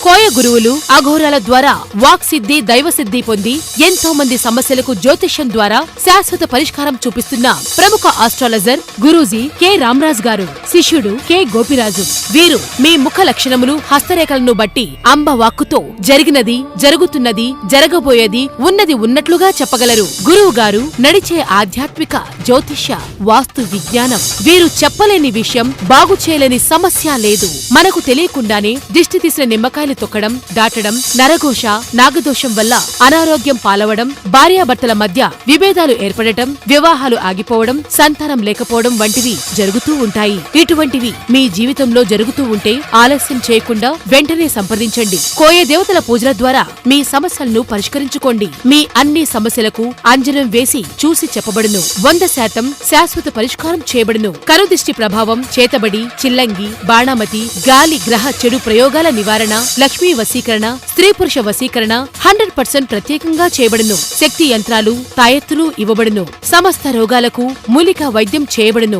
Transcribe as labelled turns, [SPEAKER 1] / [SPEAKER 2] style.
[SPEAKER 1] కోయ గురువులు అఘోరాల ద్వారా వాక్ సిద్ధి దైవ సిద్ధి పొంది ఎంతో మంది సమస్యలకు జ్యోతిష్యం ద్వారా శాశ్వత పరిష్కారం చూపిస్తున్న ప్రముఖ ఆస్ట్రాలజర్ గురూజీ కె రామరాజ్ గారు, శిష్యుడు కె గోపిరాజు. వీరు మీ ముఖ లక్షణములు, హస్తరేఖలను బట్టి అంబ వాక్కుతో జరిగినది, జరుగుతున్నది, జరగబోయేది ఉన్నది ఉన్నట్లుగా చెప్పగలరు. గురువు గారు నడిచే ఆధ్యాత్మిక జ్యోతిష్య వాస్తు విజ్ఞానం. వీరు చెప్పలేని విషయం, బాగు చేయలేని సమస్య లేదు. మనకు తెలియకుండానే దిష్టి తీసిన నిమ్మకాయలు తొక్కడం, దాటడం, నరఘోష, నాగదోషం వల్ల అనారోగ్యం పాలవడం, భార్యాభర్తల మధ్య విభేదాలు ఏర్పడటం, వివాహాలు ఆగిపోవడం, సంతానం లేకపోవడం వంటివి జరుగుతూ ఉంటాయి. ఇటువంటివి మీ జీవితంలో జరుగుతూ ఉంటే ఆలస్యం చేయకుండా వెంటనే సంప్రదించండి. కోయ దేవతల పూజల ద్వారా మీ సమస్యలను పరిష్కరించుకోండి. మీ అన్ని సమస్యలకు అంజనం వేసి చూసి చెప్పబడును. 100% శాశ్వత పరిష్కారం చేయబడును. కనుదిష్టి ప్రభావం, చేతబడి, చిల్లంగి, బాణామతి, గాలి గ్రహ చెడు ప్రయోగాల నివారణ, లక్ష్మీ వశీకరణ, స్త్రీ పురుష వశీకరణ 100% ప్రత్యేకంగా చేయబడును. శక్తి యంత్రాలు, తాయెత్తులు ఇవ్వబడును. సమస్త రోగాలకు మూలికా వైద్యం చేయబడును.